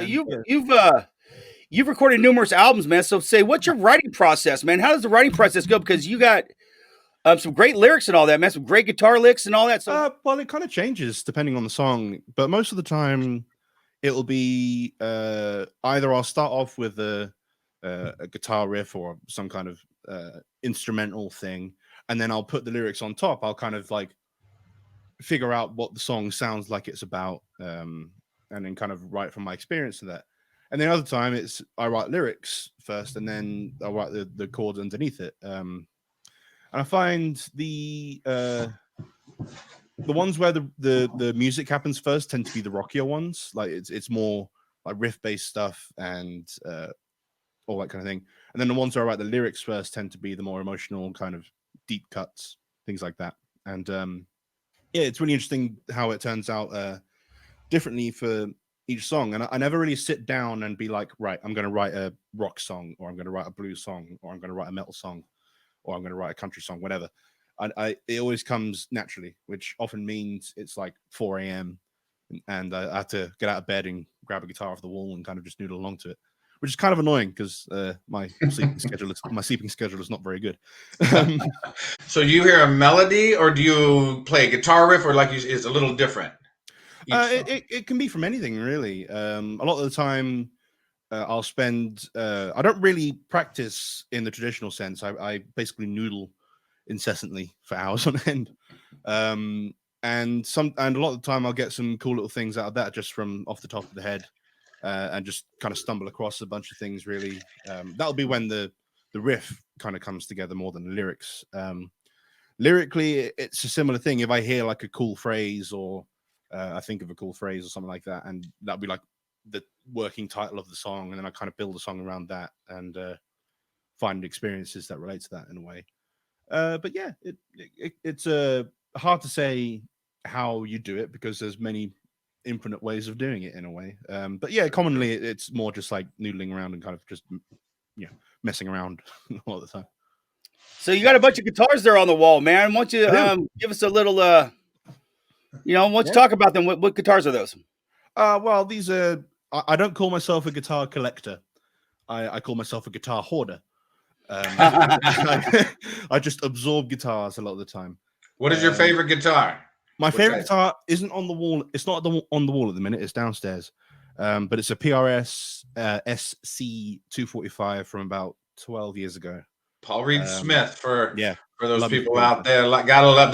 you've recorded numerous albums, man. So say, what's your writing process, man? How does the writing process go? Because you got some great lyrics and all that, man. Some great guitar licks and all that. So well, it kind of changes depending on the song, but most of the time it'll be either I'll start off with a guitar riff or some kind of instrumental thing, and then I'll put the lyrics on top. I'll kind of like figure out what the song sounds like it's about, and then kind of write from my experience to that. And then other time it's I write lyrics first, and then I'll write the chords underneath it. And I find the ones where the music happens first tend to be the rockier ones. Like it's more like riff based stuff and all that kind of thing. And then the ones where I write the lyrics first tend to be the more emotional kind of deep cuts, things like that. And yeah, it's really interesting how it turns out differently for each song. And I never really sit down and be like, right, I'm going to write a rock song, or I'm going to write a blues song, or I'm going to write a metal song, or I'm going to write a country song, whatever. It always comes naturally, which often means it's like 4 a.m. and I have to get out of bed and grab a guitar off the wall and kind of just noodle along to it, which is kind of annoying because my sleeping schedule is not very good. So you hear a melody, or do you play a guitar riff, or like it's a little different? It can be from anything, really. A lot of the time, I'll spend. I don't really practice in the traditional sense. I basically noodle incessantly for hours on end, and a lot of the time I'll get some cool little things out of that just from off the top of the head, and just kind of stumble across a bunch of things. Really, that'll be when the riff kind of comes together more than the lyrics. Lyrically, it's a similar thing. If I hear like a cool phrase, or I think of a cool phrase or something like that, and that'll be like the working title of the song, and then I kind of build a song around that and find experiences that relate to that in a way. But yeah, it's hard to say how you do it because there's many infinite ways of doing it in a way. But yeah, commonly it's more just like noodling around and kind of just messing around all the time. So you got a bunch of guitars there on the wall, man. Why don't you give us a little, why don't you talk about them? What guitars are those? Well, these are. I don't call myself a guitar collector. I call myself a guitar hoarder. I just absorb guitars a lot of the time. What is your favorite guitar? My favorite guitar isn't on the wall. It's not on the wall at the minute. It's downstairs. But it's a PRS SC245 from about 12 years ago. Paul Reed Smith for those love people out there. Gotta love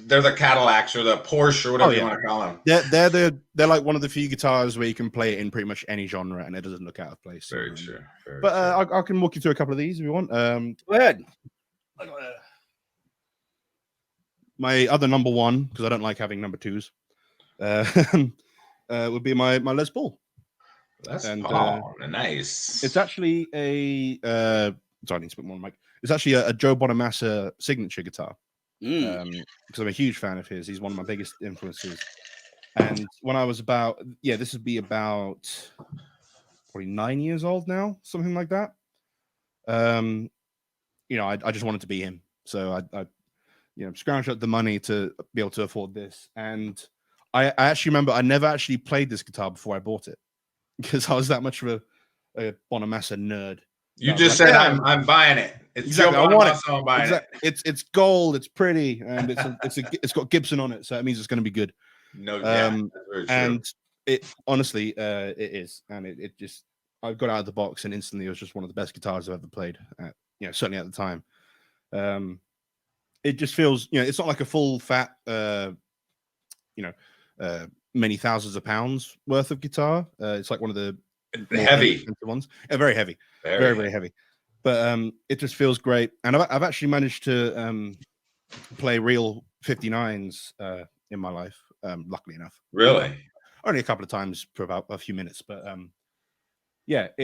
they're the Cadillacs or the Porsche or whatever you want to call them. They're like one of the few guitars where you can play it in pretty much any genre and it doesn't look out of place. Very true. But I can walk you through a couple of these if you want. Go ahead. My other number one, because I don't like having number twos, would be my Les Paul. Nice. It's actually a sorry, I need to put more on the mic. It's actually a Joe Bonamassa signature guitar. Because I'm a huge fan of his. He's one of my biggest influences. And when I was this would be about probably 9 years old now, something like that. I just wanted to be him. So I scrounged up the money to be able to afford this. And I actually remember I never actually played this guitar before I bought it because I was that much of a Bonamassa nerd. You just said I'm buying it. It's exactly. I want it. So I'm buying it. It's gold. It's pretty, and it's got Gibson on it, so it means it's going to be good. No, that's very true. And it honestly, it is, and it just I got out of the box and instantly it was just one of the best guitars I've ever played. Certainly at the time. It just feels, it's not like a full fat, many thousands of pounds worth of guitar. It's like one of the heavy ones, very heavy, very, very heavy. But it just feels great, and I've actually managed to play real 59s in my life. Luckily enough, really, only a couple of times for about a few minutes. But I'm not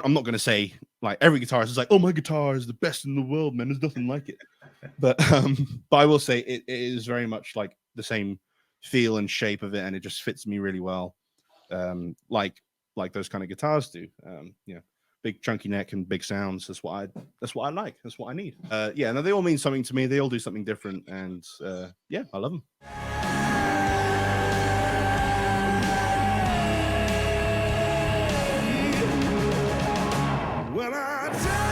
going to say like every guitarist is like, oh, my guitar is the best in the world, man. There's nothing like it. But I will say it is very much like the same feel and shape of it, and it just fits me really well. Like those kind of guitars do. Big chunky neck and big sounds. That's what I like. That's what I need. No, they all mean something to me. They all do something different, and I love them. when I tell